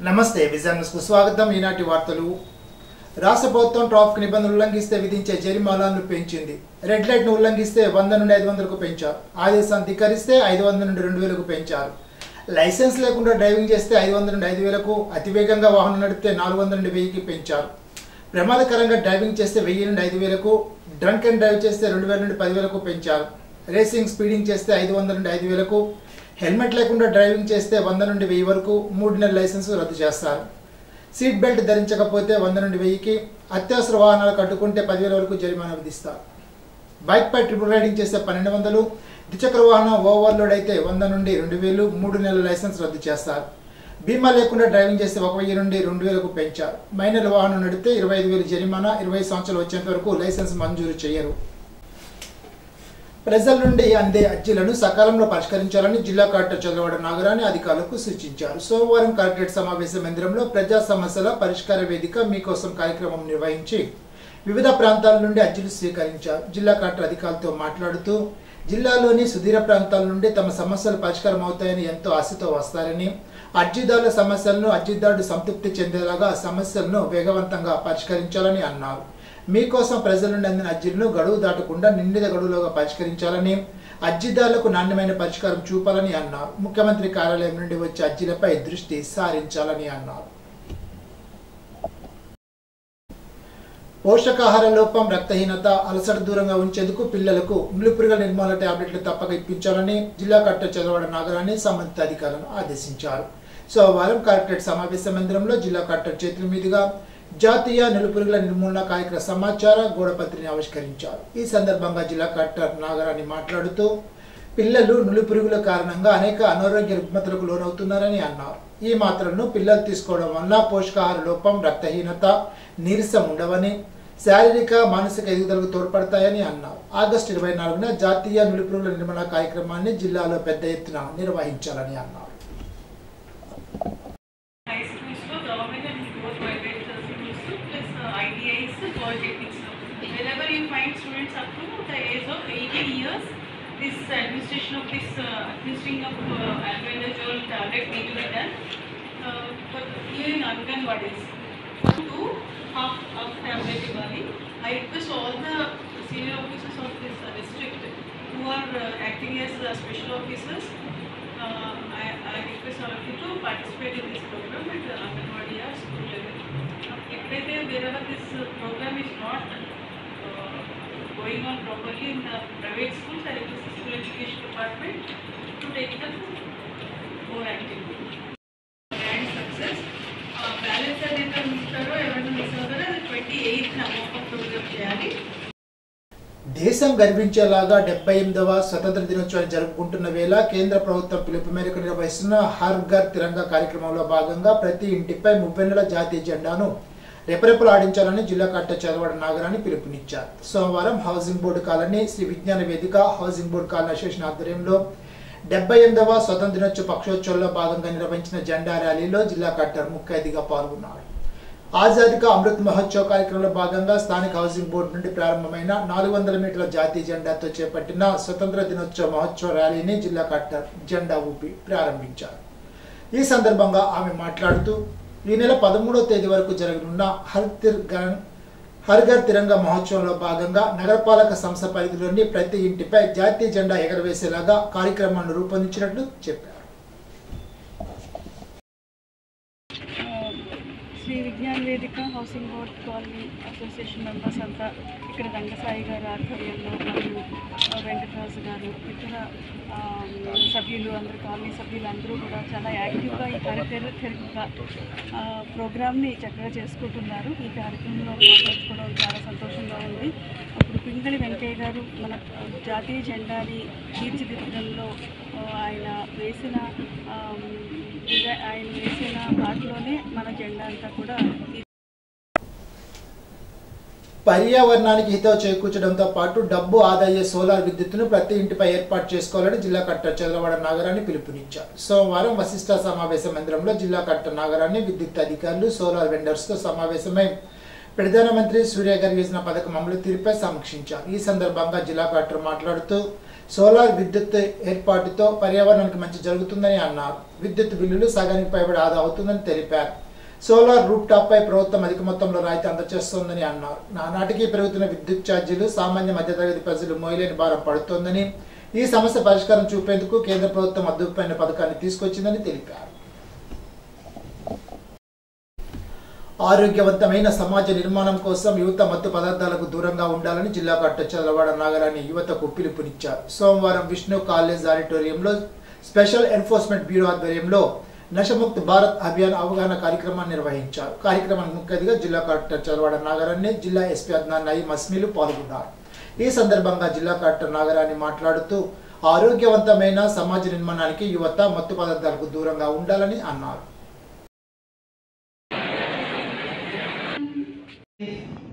నమస్తే విజన్స్ కు స్వాగతం. ఈనాటి వార్తలు. రాష్ట్ర ప్రభుత్వం ట్రాఫిక్ నిబంధనలు ఉల్లంఘిస్తే విధించే జరిమానాలను పెంచింది. రెడ్ లైట్ ను ఉల్లంఘిస్తే 100 నుండి 500కు పెంచారు. ఆదేశాన్ని ధిక్కరిస్తే 500 నుండి 2000కు పెంచారు. లైసెన్స్ లేకుండా డ్రైవింగ్ చేస్తే 500 నుండి 5000కు, అతివేగంగా వాహనం నడిపితే 400 నుండి 1000కి పెంచారు. ప్రమాదకరంగా డ్రైవింగ్ చేస్తే 1000 నుండి 5000కు, డ్రంక్ అండ్ డ్రైవ్ చేస్తే 2000 నుండి 10000కు పెంచారు. రేసింగ్ స్పీడింగ్ చేస్తే 500 నుండి 5000కు, హెల్మెట్ లేకుండా డ్రైవింగ్ చేస్తే 100 నుండి 1000 వరకు 3 నెలల లైసెన్సు రద్దు చేస్తారు. సీట్ బెల్ట్ ధరించకపోతే 100 నుండి 1000కి, అత్యవసర వాహనాలకు అడ్డుకుంటే 10,000 వరకు జరిమానా విధిస్తారు. బైక్ పై ట్రిపుల్ రైడింగ్ చేస్తే 1200, ద్విచక్ర వాహనం ఓవర్లోడ్ అయితే 100 నుండి 2000, 3 నెలల లైసెన్స్ రద్దు చేస్తారు. బీమా లేకుండా డ్రైవింగ్ చేస్తే 1000 నుండి 2000కు పెంచారు. మైనర్ వాహనం నడిపితే 25,000 జరిమానా, 20 సంవత్సరాలు వచ్చేంత వరకు లైసెన్స్ మంజూరు చేయరు. ప్రజల నుండి అందే అర్జీలను సకాలంలో పరిష్కరించాలని జిల్లా కలెక్టర్ చంద్రవాడ నాగరాణి అధికారులకు సూచించారు. సోమవారం కలెక్టరేట్ సమావేశ మందిరంలో ప్రజా సమస్యల పరిష్కార వేదిక మీకోసం కార్యక్రమం నిర్వహించి వివిధ ప్రాంతాల నుండి అర్జీలు స్వీకరించారు. జిల్లా కలెక్టర్ అధికారులతో మాట్లాడుతూ జిల్లాలోని సుదూర ప్రాంతాల నుండి తమ సమస్యలు పరిష్కారం అవుతాయని ఎంతో ఆశతో వస్తారని, అర్జీదారుల సమస్యలను అర్జీదారుడు సంతృప్తి చెందేలాగా సమస్యలను వేగవంతంగా పరిష్కరించాలని అన్నారు. మీకోసం ప్రజల నుండి అందిన అర్జీలను గడువు దాటకుండా నిర్ణీత గడువులోగా పరిష్కరించాలని, అర్జీదారులకు నాణ్యమైన పరిష్కారం చూపాలని అన్నారు. ముఖ్యమంత్రి కార్యాలయం నుండి వచ్చే అర్జీలపై దృష్టి సారించాలని అన్నారు. పోషకాహార లోపం, రక్తహీనత, అలసట దూరంగా ఉంచేందుకు పిల్లలకు నులిపురుగుల నిర్మూలన టాబ్లెట్లు తప్పక ఇప్పించాలని జిల్లా కలెక్టర్ చంద్రవాడ నాగరాణి సంబంధిత అధికారులను ఆదేశించారు. సోమవారం కలెక్టరేట్ సమావేశ మందిరంలో జిల్లా కలెక్టర్ చేతుల మీదుగా జాతీయ నులిపురుగుల నిర్మూలన కార్యక్రమ సమాచార గోడపత్రిని ఆవిష్కరించారు. ఈ సందర్భంగా జిల్లా కలెక్టర్ నాగరాణి మాట్లాడుతూ పిల్లలు నులిపురుగుల కారణంగా అనేక అనారోగ్య రుగ్మతలకు లోనవుతున్నారని అన్నారు. ఈ మాత్రలను పిల్లలు తీసుకోవడం వల్ల పోషకాహార లోపం, రక్తహీనత, నీరసం ఉండవని, శారీరక మానసిక ఎదుగుదలకు తోడ్పడతాయని అన్నారు. ఆగస్టు 24న జాతీయ నులిపురుగుల నిర్మూలన కార్యక్రమాన్ని జిల్లాలో పెద్ద ఎత్తున నిర్వహించాలని అన్నారు. Wherever you find students up to the age of 18 years, this administration of this administering of albendazole tablet need to be done. But here in Anganwadis, 1 to half tablet body. I request all the senior officers of this district who are acting as special officers. I request all of you to participate in this program at Anganwadi school level. Wherever this program is not going on properly in the private schools, I request the school education department to take the more actively. And success. Balance and income miss 28th November program cheyali. దేశం గర్వించేలాగా 78వ స్వతంత్ర దినోత్సవాన్ని జరుపుకుంటున్న వేళ కేంద్ర ప్రభుత్వం పిలుపు మేరకు నిర్వహిస్తున్న హర్ ఘర్ తిరంగా కార్యక్రమంలో భాగంగా ప్రతి ఇంటిపై 30 నెలల జాతీయ జెండాను రెపరెపలు ఆడించాలని జిల్లా కలెక్టర్ చంద్రవాడ నాగరాణి పిలుపునిచ్చారు. సోమవారం హౌసింగ్ బోర్డు కాలనీ శ్రీ విజ్ఞాన వేదిక హౌసింగ్ బోర్డు కాలనీ అసోసియేషన్ ఆధ్వర్యంలో 78వ స్వతంత్ర దినోత్సవ పక్షోత్సవంలో భాగంగా నిర్వహించిన జెండా ర్యాలీలో జిల్లా కలెక్టర్ ముఖ్య అతిథిగా పాల్గొన్నారు. ఆజాదీ కా అమృత్ మహోత్సవ్ కార్యక్రమంలో భాగంగా స్థానిక హౌసింగ్ బోర్డు నుండి ప్రారంభమైన 400 మీటర్ల జాతీయ జెండాతో చేపట్టిన స్వతంత్ర దినోత్సవ మహోత్సవ ర్యాలీని జిల్లా కలెక్టర్ జెండా ఊపి ప్రారంభించారు. ఈ సందర్భంగా ఆమె మాట్లాడుతూ ఈ నెల 13వ తేదీ వరకు జరగనున్న హర్ ఘర్ తిరంగా మహోత్సవంలో భాగంగా నగరపాలక సంస్థ పరిధిలోని ప్రతి ఇంటిపై జాతీయ జెండా ఎగరవేసేలాగా కార్యక్రమాన్ని రూపొందించినట్లు చెప్పారు. శ్రీ విజ్ఞాన వేదిక housing board colony association members అంతా ఇక్కడ రంగసాయి గారు ఆధ్వర్యంలో మరియు వెంకటరాజు గారు ఇతర సభ్యులు అందరూ కాలనీ సభ్యులు అందరూ కూడా చాలా యాక్టివ్గా ఈ కార్యక్రమ ప్రోగ్రామ్ని చక్కగా చేసుకుంటున్నారు. ఈ కార్యక్రమంలో పాల్గొనడం చాలా సంతోషంగా ఉంది. అప్పుడు పింగళి వెంకయ్య గారు మన జాతీయ జెండాని తీర్చిదిద్దడంలో ఆయన వేసిన వాటిలోనే మన జెండా అంతా కూడా పర్యావరణానికి హితవు చేకూర్చడంతో పాటు డబ్బు ఆదా అయ్యే సోలార్ విద్యుత్తును ప్రతి ఇంటిపై ఏర్పాటు చేసుకోవాలని జిల్లా కలెక్టర్ చంద్రవాడ నాగరాణి పిలుపునిచ్చారు. సోమవారం వశిష్ఠ సమావేశ మందిరంలో జిల్లా కలెక్టర్ నాగరాణి విద్యుత్ అధికారులు, సోలార్ వెండర్స్తో సమావేశమై ప్రధానమంత్రి సూర్యఘర్ యోజన పథకం అమలు తీరుపై సమీక్షించారు. ఈ సందర్భంగా జిల్లా కలెక్టర్ మాట్లాడుతూ సోలార్ విద్యుత్ ఏర్పాటుతో పర్యావరణానికి మంచి జరుగుతుందని అన్నారు. విద్యుత్ బిల్లులు సగానికి పైబడి ఆదా అవుతుందని తెలిపారు. సోలార్ రూప్ టాప్ పై ప్రభుత్వం అధిక మొత్తంలో రాయితీ అందజేస్తోందని అన్నారు. నానాటికి పెరుగుతున్న విద్యుత్ ఛార్జీలు సామాన్య మధ్యతరగతి ప్రజలు మోయలేని భారం పడుతోందని, ఈ సమస్య పరిష్కారం చూపేందుకు కేంద్ర ప్రభుత్వం అద్భుతమైన పథకాన్ని తీసుకొచ్చిందని తెలిపారు. ఆరోగ్యవంతమైన సమాజ నిర్మాణం కోసం యువత మత్తు పదార్థాలకు దూరంగా ఉండాలని జిల్లా కలెక్టర్ చంద్రవాడ నాగరాణి యువతకు పిలుపునిచ్చారు. సోమవారం విష్ణు కాలేజ్ ఆడిటోరియంలో స్పెషల్ ఎన్ఫోర్స్మెంట్ బ్యూరో ఆధ్వర్యంలో నషముక్త్ భారత్ అభియాన్ అవగాహన కార్యక్రమాన్ని నిర్వహించారు. కార్యక్రమానికి ముఖ్య అతిథిగా జిల్లా కలెక్టర్ చంద్రవాడ నాగరాణి, జిల్లా ఎస్పీ అద్నాన్ నయీం అస్మీలు పాల్గొన్నారు. ఈ సందర్భంగా జిల్లా కలెక్టర్ నాగరాణి మాట్లాడుతూ ఆరోగ్యవంతమైన సమాజ నిర్మాణానికి యువత మత్తు పదార్థాలకు దూరంగా ఉండాలని అన్నారు.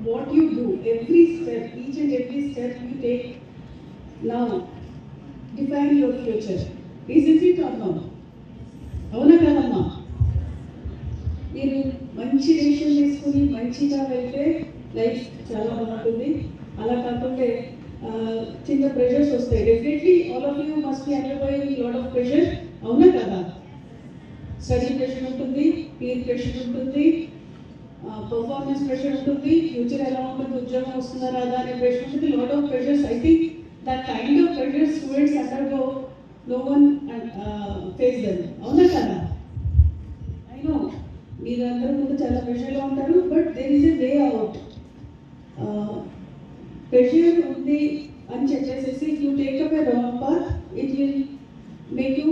What you do, every step, each and every step you take now, define your future. Isn't it or not? అవునా కదమ్మా? మీరు మంచి డెసిషన్ తీసుకుని మంచిగా వెళ్తే లైఫ్ చాలా బాగుంటుంది. అలా కాకుండా చిన్న ప్రెషర్స్ వస్తాయి. Definitely all of you must be undergoing lot of pressure. అవునా కదా? స్టడీ ప్రెషర్ ఉంటుంది, పీర్ ప్రెషర్ ఉంటుంది, పర్ఫార్మెన్స్ ప్రెషర్ ఉంటుంది, ఫ్యూచర్ ఎలా ఉంటుంది, ఉద్యోగం వస్తుందా రాదా అనే ప్రెషర్ ఉంటుంది, lot of pressures. I think that kind of pressure students undergo, no one face them. అవునా కదా? ఐ నో మీరందరూ ముందు చాలా ప్రెషర్లో ఉంటారు, but there is a way out. Pressure ఉంది అని చెప్పేసి if you take up a wrong path it will make you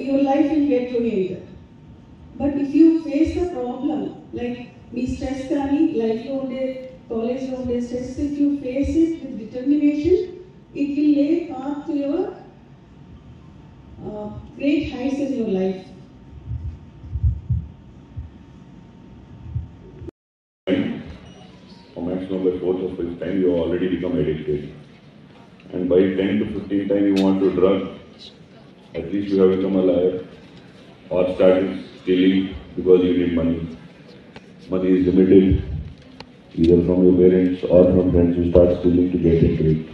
your life will get ruined. But if you face the problem, like me stress kani life lo unde college lo unde stress, if you face it with determination, it will lay path to your great heights in your life. For maximum by 4th or 5th time you already become addicted, and by 10 to 15 time you want to drug, at least you have become a liar or started stealing because you need money. Money is limited, either from your parents or from friends. You start stealing to get it rich.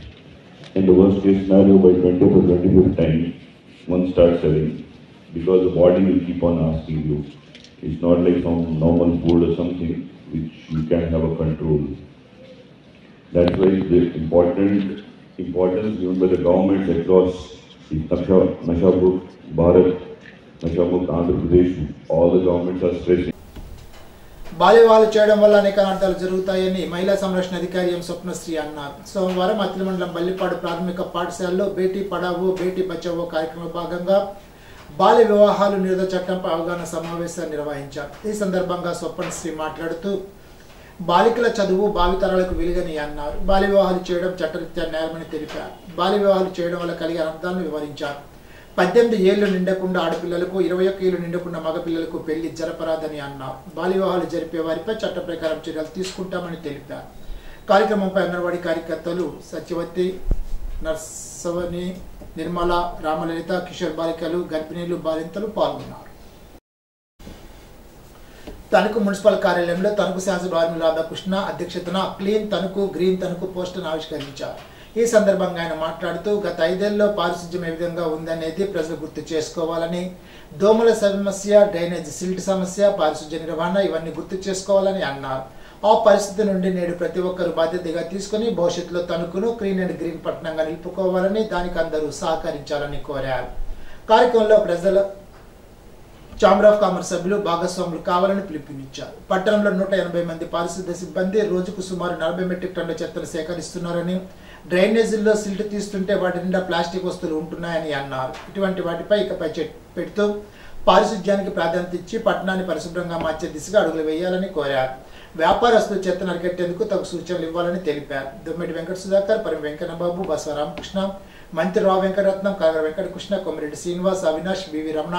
In the worst case scenario, by 20th or 25th time, one starts selling because the body will keep on asking you. It's not like some normal food or something which you can have a control. That's why the importance given by the government across Nashmukt Bharat, Nashmukt Andhra Pradesh, all the governments are stressing. బాల్యవివాహాలు చేయడం వల్ల అనేక అనర్థాలు జరుగుతాయని మహిళా సంరక్షణ అధికారి ఎం స్వప్నశ్రీ అన్నారు. సోమవారం అత్తిలి మండలం బల్లిపాడు ప్రాథమిక పాఠశాలలో బేటీ పడావో బేటీ బచావో కార్యక్రమంలో భాగంగా బాల్య వివాహాలు నిరోధక చట్టంపై అవగాహన సమావేశాన్ని నిర్వహించారు. ఈ సందర్భంగా స్వప్నశ్రీ మాట్లాడుతూ బాలికల చదువు భావితరాలకు వెలుగని అన్నారు. బాల్య వివాహాలు చేయడం చట్టరీత్యా నేరమని తెలిపారు. బాల్య వివాహాలు చేయడం వల్ల కలిగే అనర్థాలను వివరించారు. 18 ఏళ్లు నిండకుండా ఆడపిల్లలకు, 21 ఏళ్లు నిండకుండా మగపిల్లలకు పెళ్లి జరపరాదని అన్నారు. బాల్య వివాహాలు జరిపే వారిపై చట్ట ప్రకారం చర్యలు తీసుకుంటామని తెలిపారు. కార్యక్రమంపై అంగన్వాడీ కార్యకర్తలు సత్యవతి, నర్సవని, నిర్మల, రామలలిత, కిషోర్ బాలికలు, గర్భిణీలు, బాలింతలు పాల్గొన్నారు. తణుకు మున్సిపల్ కార్యాలయంలో తణుకు శాసనసభ్యులు ఆర్మీ రాధాకృష్ణ అధ్యక్షతన క్లీన్ తణుకు గ్రీన్ తణుకు పోస్టర్ను ఆవిష్కరించారు. ఈ సందర్భంగా ఆయన మాట్లాడుతూ గత 5 ఏళ్లలో పారిశుధ్యం ఏ విధంగా ఉందనేది ప్రజలు గుర్తు చేసుకోవాలని, దోమల సమస్య, డ్రైనేజ్ సిల్ట్ సమస్య, పారిశుధ్య నిర్వహణ ఇవన్నీ గుర్తు చేసుకోవాలని అన్నారు. ఆ పరిస్థితి నుండి నేడు ప్రతి ఒక్కరు బాధ్యతగా తీసుకుని భవిష్యత్తులో తణుకును క్లీన్ అండ్ గ్రీన్ పట్టణంగా నిలుపుకోవాలని, దానికి అందరూ సహకరించాలని కోరారు. కార్యక్రమంలో ప్రజల ఛాంబర్ ఆఫ్ కామర్స్ సభ్యులు భాగస్వాములు కావాలని పిలుపునిచ్చారు. పట్టణంలో 180 మంది పారిశుద్ధ్య సిబ్బంది రోజుకు సుమారు 40 మెట్రిక్ టన్నుల చెత్తను సేకరిస్తున్నారని, డ్రైనేజీల్లో సిల్ట్ తీస్తుంటే వాటి నిండా ప్లాస్టిక్ వస్తువులు ఉంటున్నాయని అన్నారు. ఇటువంటి వాటిపై ఇకపై పెడుతూ పారిశుధ్యానికి ప్రాధాన్యత ఇచ్చి పట్టణాన్ని పరిశుభ్రంగా మార్చే దిశగా అడుగులు వేయాలని కోరారు. వ్యాపారస్తులు చెత్తను అరికట్టేందుకు తగు సూచనలు ఇవ్వాలని తెలిపారు. దొమ్మిడి వెంకట సుధాకర్, పరం వెంకన్నబాబు, బసవ రామకృష్ణ, మంత్రి రావు వెంకటరత్నం, కాగర వెంకటకృష్ణ, కొమ్మిరెడ్డి శ్రీనివాస్, అవినాష్, వివి రమణ,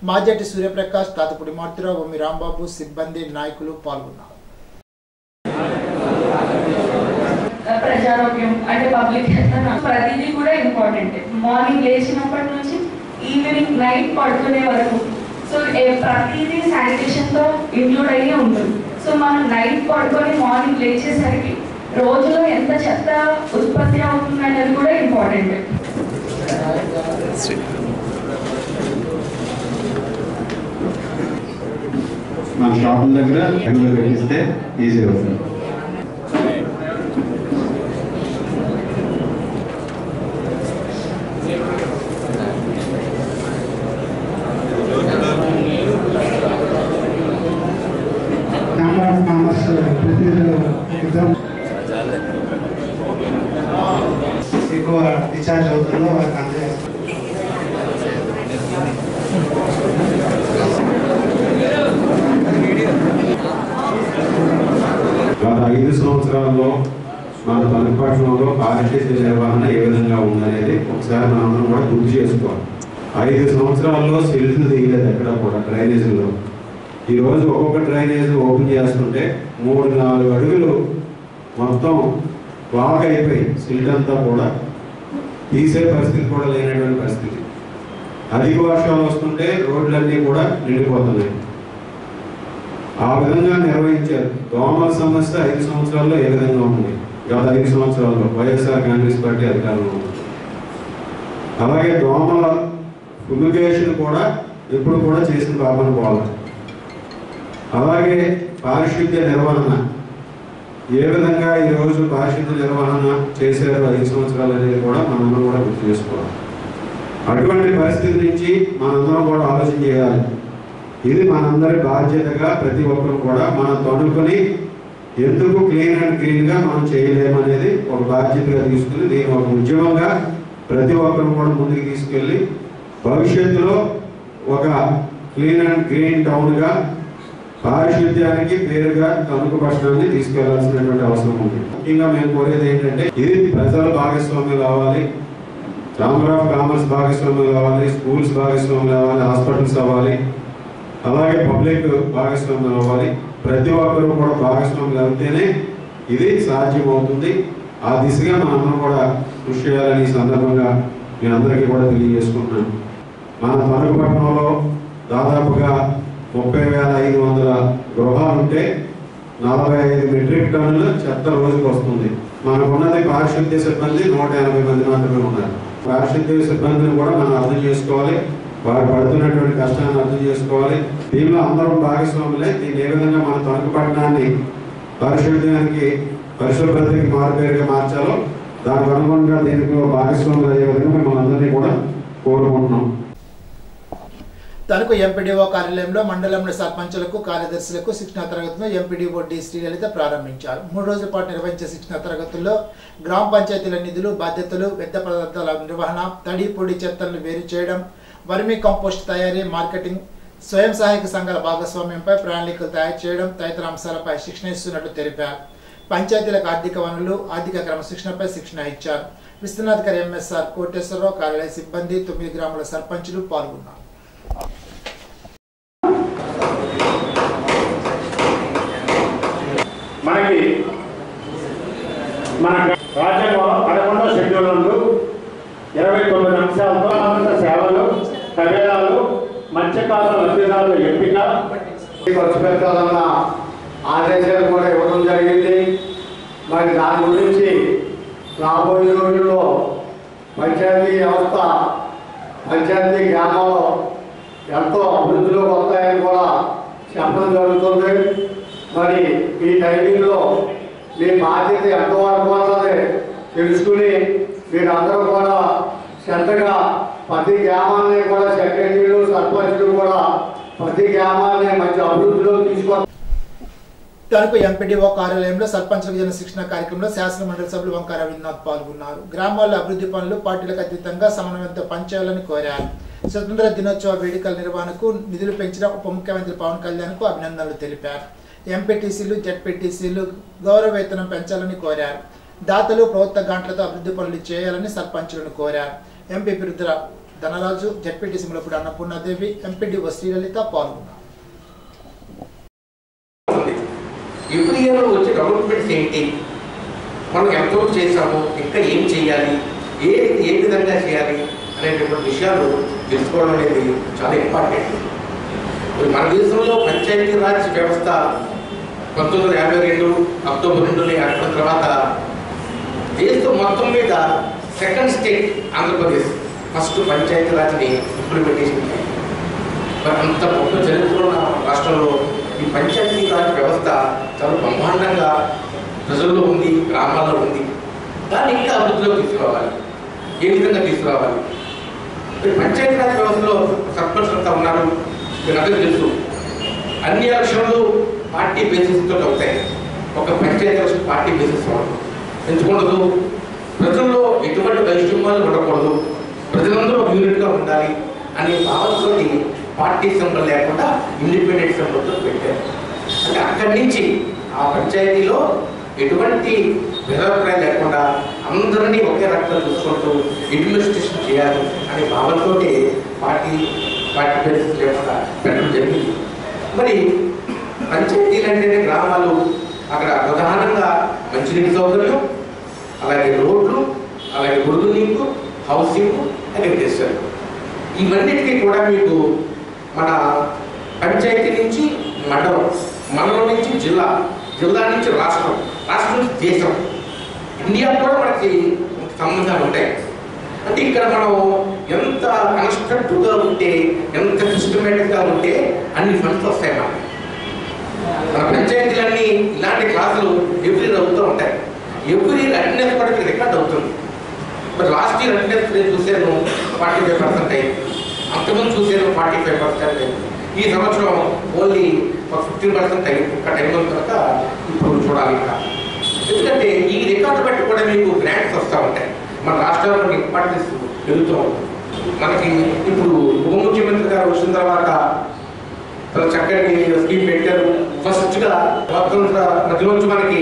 మాజెట్టి సూర్యప్రకాష్, తాతపూడి మారుతిరావు, ఒమ్మి రాంబాబు, సిబ్బంది, నాయకులు పాల్గొన్నారు. ప్రజారోగ్యం అంటే పబ్లిక్ హెల్త్ ప్రతిదీ కూడా ఇంపార్టెంట్. మార్నింగ్ లేచినప్పటి నుంచి ఈవినింగ్ నైట్ పడుకునే వరకు సో ప్రతిదీ శానిటేషన్తో ఇంక్లూడ్ అయ్యి ఉంటుంది. సో మనం నైట్ పడుకొని మార్నింగ్ లేచేసరికి రోజులో ఎంత చెత్త ఉత్పత్తి అవుతుంది అనేది కూడా ఇంపార్టెంట్. మన షాపుల దగ్గర రెగ్యులర్ పెట్టిస్తే ఈజీ అవుతుంది. ఎక్కువ డిశ్చార్జ్ అవుతుందో వాళ్ళకి అంతే. గత 5 సంవత్సరాల్లో మన తణుకుపట్నంలో పారిశుద్ధ్య నిర్వహణ ఏ విధంగా ఉందనేది ఒకసారి మనం కూడా గుర్తు చేసుకోవాలి. 5 సంవత్సరాల్లో సెల్ఫ్లు తీయలేదు ఎక్కడ కూడా డ్రైనేజీలో. ఈరోజు ఒక్కొక్క డ్రైనేజ్ ఓపెన్ చేస్తుంటే 3-4 అడుగులు మొత్తం వాక్ అయిపోయి సిల్ట్ అంతా కూడా తీసే పరిస్థితి కూడా లేనటువంటి పరిస్థితి. అధిక వర్షాలు వస్తుంటే రోడ్లన్నీ కూడా నిండిపోతున్నాయి. ఆ విధంగా నిర్వహించారు. దోమల సమస్య 5 సంవత్సరాల్లో ఏ విధంగా ఉంది? గత 5 సంవత్సరాల్లో వైఎస్ఆర్ కాంగ్రెస్ పార్టీ అధికారంలో ఉంది. అలాగే దోమల ఫుమిగేషన్ కూడా ఎప్పుడు కూడా చేసిన పాపన పోవాలి. అలాగే పారిశుద్ధ్య నిర్వహణ ఏ విధంగా ఈరోజు పారిశుద్ధ్య నిర్వహణ చేశారు 5 సంవత్సరాలు అనేది కూడా మనందరం కూడా గుర్తు చేసుకోవాలి. అటువంటి పరిస్థితి నుంచి మనందరం కూడా ఆలోచన చేయాలి. ఇది మనందరి బాధ్యతగా ప్రతి ఒక్కరు కూడా మనం తణుకుని ఎందుకు క్లీన్ అండ్ గ్రీన్గా మనం చేయలేమనేది ఒక బాధ్యతగా తీసుకుని దీన్ని ఒక ఉద్యమంగా ప్రతి ఒక్కరు కూడా ముందుకు తీసుకెళ్ళి భవిష్యత్తులో ఒక క్లీన్ అండ్ గ్రీన్ టౌన్గా పారిశుద్ధ్యానికి పేరుగా తణుకు పట్టణాన్ని తీసుకెళ్లాల్సినటువంటి అవసరం ఉంది. ముఖ్యంగా మేము కోరేది ఏంటంటే ఇది ప్రజల భాగస్వామ్యం కావాలి, ఛాంబర్ ఆఫ్ కామర్స్ భాగస్వామ్యం కావాలి, స్కూల్స్ భాగస్వామ్యం కావాలి, హాస్పిటల్స్ అవ్వాలి, అలాగే పబ్లిక్ భాగస్వామ్యం అవ్వాలి. ప్రతి ఒక్కరూ కూడా భాగస్వామ్యం అవుతేనే ఇది సాధ్యమవుతుంది. ఆ దిశగా మనందరం కూడా కృషి చేయాలని ఈ సందర్భంగా మీ అందరికీ కూడా తెలియజేసుకుంటున్నాను. మన తణుకు పట్టణంలో దాదాపుగా 30,500 గృహాలు ఉంటే 45 మెట్రిక్ టన్నుల చెత్త రోజుకు వస్తుంది. మనకున్నది పారిశుద్ధ్య సిబ్బంది 180 మంది మాత్రమే ఉన్నారు. పారిశుద్ధ్య సిబ్బందిని కూడా మనం అర్థం చేసుకోవాలి, వారు పడుతున్నటువంటి కష్టాన్ని అర్థం చేసుకోవాలి. దీనిలో అందరం భాగస్వాములే. దీన్ని ఏ విధంగా మన తణుకు పట్టణాన్ని పారిశుద్ధ్యానికి పరిశుభ్రతకి మారుపేరుగా మార్చాలో దానికి అనుగుణంగా దీనికి భాగస్వాములు అయ్యే విధంగా మిమ్మల్ని అందరినీ కూడా కోరుకుంటున్నాం. తణుకు ఎంపీడీఓ కార్యాలయంలో మండలంలో సర్పంచులకు కార్యదర్శులకు శిక్షణా తరగతులను ఎంపీడీఓ డి శ్రీలలిత ప్రారంభించారు. 3 రోజుల పాటు నిర్వహించే శిక్షణా తరగతుల్లో గ్రామ పంచాయతీల నిధులు, బాధ్యతలు, వ్యర్థ పదార్థాల నిర్వహణ, తడి పొడి చెత్తలను వేరు చేయడం, వర్మీ కంపోస్ట్ తయారీ, మార్కెటింగ్, స్వయం సహాయక సంఘాల భాగస్వామ్యంపై ప్రణాళికలు తయారు చేయడం తదితర అంశాలపై శిక్షణ ఇస్తున్నట్లు తెలిపారు. పంచాయతీలకు ఆర్థిక వనరులు, ఆర్థిక క్రమశిక్షణపై శిక్షణ ఇచ్చారు. విస్తరణాధికారి ఎంఎస్ఆర్ కోటేశ్వరరావు, కార్యాలయ సిబ్బంది, 9 గ్రామాల సర్పంచులు పాల్గొన్నారు. మనకి మన రాజ్యాంగంలో 11వ షెడ్యూల్ నందు 29 అంశాలతో సేవలు, కవేళాలు, మత్స్యకారుల లబ్ధిదారుల ఎంపిక ఖర్చు పెట్టాలన్న ఆదేశాలు కూడా ఇవ్వడం జరిగింది. మరి దాని గురించి రాబోయే రోజుల్లో పంచాయతీ వ్యవస్థ, పంచాయతీ గ్రామాల్లో ఎంతో అభివృద్ధిలోకి వస్తాయని కూడా చెప్పడం జరుగుతుంది. మరి ఈ టైమింగ్లో మీ బాధ్యత ఎంతవరకు అన్నది తెలుసుకుని మీరందరూ కూడా శ్రద్ధగా ప్రతి గ్రామాన్ని కూడా సెక్రటరీలు, సర్పంచులు కూడా ప్రతి గ్రామాన్ని మంచి అభివృద్ధిలో తీసుకొని తణుకు ఎంపీడీఓ కార్యాలయంలో సర్పంచులకు జరిగిన శిక్షణ కార్యక్రమంలో శాసన మండలి సభ్యులు వంక రవీంద్రనాథ్ పాల్గొన్నారు. గ్రామాల్లో అభివృద్ధి పనులు పార్టీలకు అతీతంగా సమన్వయంతో పనిచేయాలని కోరారు. స్వతంత్ర దినోత్సవ వేడుకల నిర్వహణకు నిధులు పెంచిన ఉప ముఖ్యమంత్రి పవన్ కళ్యాణ్కు అభినందనలు తెలిపారు. ఎంపీటీసీలు, జెడ్పీటీసీలు గౌరవ వేతనం పెంచాలని కోరారు. దాతలు ప్రభుత్వ గ్రాంట్లతో అభివృద్ధి పనులు చేయాలని సర్పంచులను కోరారు. MP Birudra Dhanaraju, ZPTC Mulapudi Annapurnadevi, MPDO Srilalitha పాల్గొన్నారు. ఎవ్రీ ఇయర్ వచ్చే డెవలప్మెంట్స్ ఏంటి, మనం ఎంతవరకు చేసాము, ఇంకా ఏం చేయాలి, ఏ విధంగా చేయాలి అనేటువంటి విషయాలు తెలుసుకోవడం అనేది చాలా ఇంపార్టెంట్. మన దేశంలో పంచాయతీరాజ్ వ్యవస్థ 1952 అక్టోబర్ 2 ఏర్పడిన తర్వాత దేశం మొత్తం మీద సెకండ్ స్టేట్ ఆంధ్రప్రదేశ్ ఫస్ట్ పంచాయతీరాజ్ని ఇంప్లిమెంటేషన్ చేయాలి. అంత గొప్ప చరిత్ర ఉన్న రాష్ట్రంలో ఈ పంచాయతీరాజ్ వ్యవస్థ చాలా బ్రహ్మాండంగా ప్రజల్లో ఉంది, గ్రామాల్లో ఉంది. దాన్ని ఇంకా అభివృద్ధిలోకి తీసుకురావాలి. ఏ విధంగా తీసుకురావాలి? పంచాయతీరాజ్ వ్యవస్థలో సర్పంచ్ అంతా ఉన్నారు, మీకు అందరికీ తెలుసు. అన్ని ఎలక్షన్లు పార్టీ బేసిస్తో అవుతాయి. ఒక పంచాయతీ ఎలక్షన్ పార్టీ బేసిస్ ఎంచుకుండదు. ప్రజల్లో ఎటువంటి వైషమ్యాలు ఉండకూడదు, ప్రజలందరూ యూనిట్గా ఉండాలి అనే భావంతో పార్టీ సింబల్ లేకుండా ఇండిపెండెంట్ సింబల్తో పెట్టారు. అంటే అక్కడి నుంచి ఆ పంచాయతీలో ఎటువంటి భేదాభిప్రాయం లేకుండా అందరినీ ఒకే రకంగా చూసుకుంటూ అడ్మినిస్ట్రేషన్ చేయాలి అనే భావంతో పార్టీ బేసిస్ లేకుండా పెట్టడం జరిగింది. మరి పంచాయతీలు అంటేనే గ్రామాలు, అక్కడ ప్రధానంగా మంచినీటి సౌకర్యం, అలాగే రోడ్లు, అలాగే మురుగునీరు, హౌసింగ్, అగ్రికల్చర్, ఇవన్నిటికీ కూడా మీకు మన పంచాయతీ నుంచి మండలం, మండలం నుంచి జిల్లా, జిల్లా నుంచి రాష్ట్రం, రాష్ట్రం నుంచి దేశం, ఇండియా కూడా మనకి సంబంధాలు ఉంటాయి. అంటే ఇక్కడ మనం ఎంత కన్స్ట్రక్టివ్గా ఉంటే, ఎంత సిస్టమేటిక్గా ఉంటే అన్ని ఫండ్స్ వస్తాయి. మన పంచాయతీలన్నీ ఇలాంటి క్లాసులు ఎవ్రీ అవుతూ ఉంటాయి. ఎవ్రీ అటెండెన్స్ కూడా రికార్డ్ అవుతుంది. మరి లాస్ట్ ఇయర్ అటెండెన్స్ నేను చూసాను 45% అయింది, అంతకుముందు చూసాను 45% అయింది. ఈ సంవత్సరం ఓన్లీ 15% అయింది. ఇంకా టైం కనుక ఇప్పుడు చూడాలి. ఇంకా ఎందుకంటే ఈ రికార్డు బట్టి కూడా మీకు గ్రాంట్స్ వస్తూ ఉంటాయి. మన రాష్ట్రంలో ఇంపార్టెన్స్ పెరుగుతూ ఉంటుంది. మనకి ఇప్పుడు ఉప ముఖ్యమంత్రి గారు వచ్చిన తర్వాత చాలా చక్కటి స్కీమ్ పెట్టారు. ఫస్ట్గా మధ్యలోంచి మనకి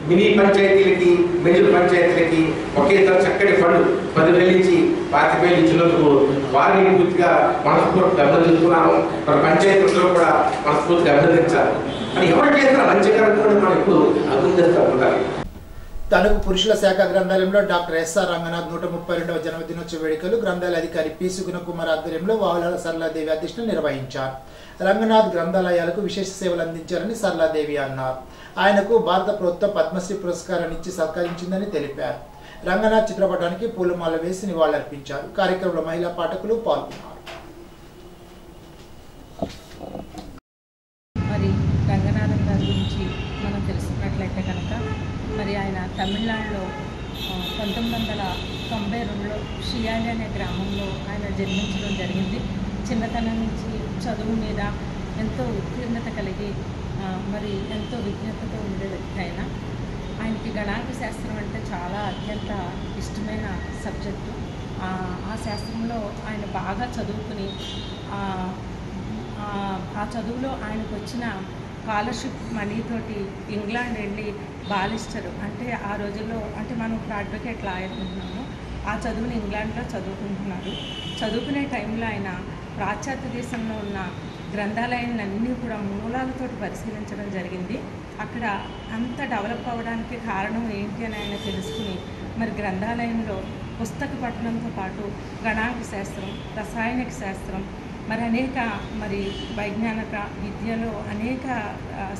మినీ పంచాయతీలకి, మేజర్ పంచాయతీలకి ఒకేసారి చక్కటి ఫండ్ 10,000 నుంచి 25,000 ఇచ్చినందుకు వారిని పూర్తిగా మనస్ఫూర్తిగా అభినందిస్తున్నాను. మన పంచాయతీలో కూడా మనస్ఫూర్తిగా అభినందించాలి. అని ఎవరు చేసిన మంచి కార్యక్రమం మనం ఇప్పుడు అభినందిస్తూ ఉండాలి. తణుకు పురుషుల శాఖ గ్రంథాలయంలో డాక్టర్ ఎస్ఆర్ రంగనాథ్ 132వ జన్మదినోత్సవ వేడుకలు గ్రంథాలయ అధికారి పి సుగుణకుమార్ ఆధ్వర్యంలో వాహులాల సరళాదేవి అధ్యక్షతన నిర్వహించారు. రంగనాథ్ గ్రంథాలయాలకు విశేష సేవలు అందించారని సరళాదేవి అన్నారు. ఆయనకు భారత ప్రభుత్వం పద్మశ్రీ పురస్కారాన్ని ఇచ్చి సత్కరించిందని తెలిపారు. రంగనాథ్ చిత్రపటానికి పూలమాల వేసి నివాళులర్పించారు. కార్యక్రమంలో మహిళా పాఠకులు పాల్గొన్నారు. మరి రంగనాథన్ గారి గురించి మనం తెలుసుకున్నట్లయితే కనుక మరి ఆయన తమిళనాడులో 1992లో షియాలి అనే గ్రామంలో ఆయన జన్మించడం జరిగింది. చిన్నతనం నుంచి చదువు మీద ఎంతో ఉత్తీర్ణత కలిగి మరి ఎంతో విజ్ఞతతో ఉండే వ్యక్తి అయినా ఆయనకి గణాంక శాస్త్రం అంటే చాలా అత్యంత ఇష్టమైన సబ్జెక్టు. ఆ శాస్త్రంలో ఆయన బాగా చదువుకుని ఆ చదువులో ఆయనకు వచ్చిన స్కాలర్షిప్ మనీతోటి ఇంగ్లాండ్ వెళ్ళి బాలిస్టర్ అంటే ఆ రోజుల్లో అంటే మనం ఇప్పుడు అడ్వకేట్ లాయర్ ఉంటున్నాము, ఆ చదువుని ఇంగ్లాండ్లో చదువుకుంటున్నారు. చదువుకునే టైంలో ఆయన పాశ్చాత్య దేశంలో ఉన్న గ్రంథాలయాన్ని అన్నీ కూడా మూలాలతో పరిశీలించడం జరిగింది. అక్కడ అంత డెవలప్ అవ్వడానికి కారణం ఏంటి అని ఆయన తెలుసుకుని మరి గ్రంథాలయంలో పుస్తక పఠనంతో పాటు గణాంక శాస్త్రం, రసాయనిక శాస్త్రం, మరి అనేక మరి వైజ్ఞానిక విద్యలో అనేక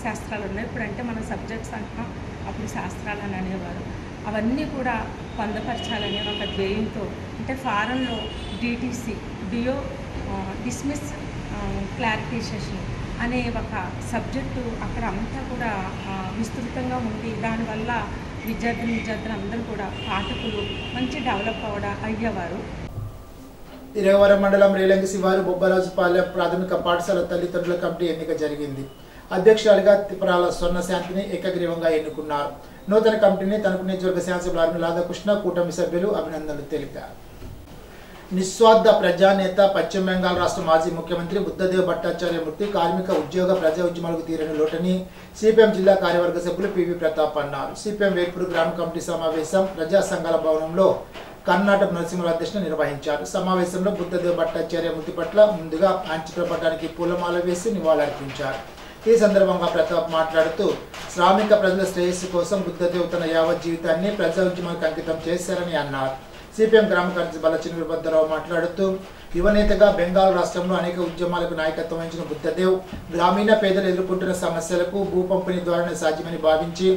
శాస్త్రాలు ఉన్నాయి. ఇప్పుడంటే మన సబ్జెక్ట్స్ అంటున్నాం, అప్పుడు శాస్త్రాలు అని అనేవారు. అవన్నీ కూడా పొందపరచాలనే ఒక ధ్యేయంతో అంటే ఫారెన్లో డిటిసి డిస్మిస్ క్లారిఫికేషన్ అనే ఒక సబ్జెక్టు అక్కడ అంతా కూడా విస్తృతంగా ఉంది. దానివల్ల విద్యార్థులు అందరూ కూడా పాఠకులు మంచి డెవలప్ అయ్యేవారు. ఇరవరం మండలం రేలంగి శివారు బొబ్బరాజుపాలెం ప్రాథమిక పాఠశాల తల్లిదండ్రుల కమిటీ ఎన్నిక జరిగింది. అధ్యక్షురాలిగా తిపరాల స్వర్ణశాంతిని ఏకగ్రీవంగా ఎన్నుకున్నారు. నూతన కమిటీని తణుకు నియోజకవర్గ శాసనసభ్యులు ఆర్మీ రాధాకృష్ణ కూటమి సభ్యులు అభినందనలు తెలిపారు. నిస్వార్థ ప్రజానేత పశ్చిమ బెంగాల్ రాష్ట్ర మాజీ ముఖ్యమంత్రి బుద్ధదేవ్ భట్టాచార్యమూర్తి కార్మిక ఉద్యోగ ప్రజా ఉద్యమాలకు తీరని లోటని సిపిఎం జిల్లా కార్యవర్గ సభ్యులు పివి ప్రతాప్ అన్నారు. సిపిఎం వేర్పూరు గ్రామ కమిటీ సమావేశం ప్రజా సంఘాల భవనంలో కర్ణాటక నరసింహరావు అధ్యక్షతన నిర్వహించారు. సమావేశంలో బుద్ధదేవ్ భట్టాచార్యమూర్తి పట్ల ముందుగా ఆయన చిత్రపటానికి పూలమాల వేసి నివాళులర్పించారు. ఈ సందర్భంగా ప్రతాప్ మాట్లాడుతూ శ్రామిక ప్రజల శ్రేయస్సు కోసం బుద్ధదేవ్ తన యావత్ జీవితాన్ని ప్రజా ఉద్యమానికి అంకితం చేశారని అన్నారు. సిపిఎం గ్రామ కార్యదర్శి బల్లచిన్న వీరభద్రరావు మాట్లాడుతూ యువనేతగా బెంగాల్ రాష్ట్రంలో అనేక ఉద్యమాలకు నాయకత్వం వహించిన బుద్ధదేవ్ గ్రామీణ పేదలు ఎదుర్కొంటున్న సమస్యలకు భూ పంపిణీ ద్వారానే సాధ్యమని భావించి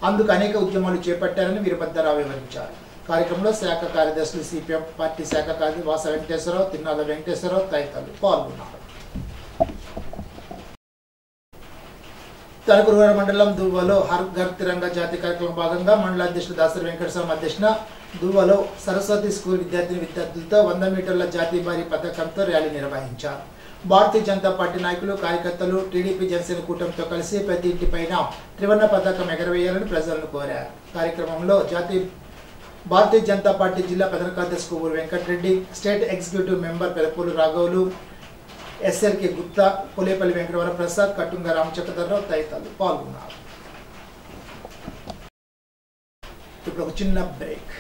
అందుకు అనేక ఉద్యమాలు చేపట్టారని వీరభద్రరావు వివరించారు. కార్యక్రమంలో శాఖ కార్యదర్శులు సిపిఎం పార్టీ శాఖ కార్యదర్శి వాస వెంకటేశ్వరరావు, తిన్నాల వెంకటేశ్వరరావు తదితరులు పాల్గొన్నారు. తణుకురుగూడ మండలం దువ్వలో హర్ ఘర్ తిరంగా జాతీయ కార్యక్రమం భాగంగా మండల అధ్యక్షుడు దాసరి వెంకటస్వామి అధ్యక్షన దువ్వలో సరస్వతి స్కూల్ విద్యార్థులతో 100 మీటర్ల జాతీయ భారీ పథకంతో ర్యాలీ నిర్వహించారు. భారతీయ జనతా పార్టీ నాయకులు కార్యకర్తలు టీడీపీ జనసేన కూటమితో కలిసి ప్రతి ఇంటిపైన త్రివర్ణ పతాకం ఎగరవేయాలని ప్రజలను కోరారు. కార్యక్రమంలో భారతీయ జనతా పార్టీ జిల్లా ప్రధాన కార్యదర్శి Kovvuru Venkatareddy, state executive member Pedapulu రాఘవులు, ఎస్ఎల్కే గుప్తా, పులేపల్లి వెంకటవర ప్రసాద్, కట్టుంగ రామచక్రధరరావు తదితరులు పాల్గొన్నారు. ఇప్పుడు ఒక చిన్న బ్రేక్.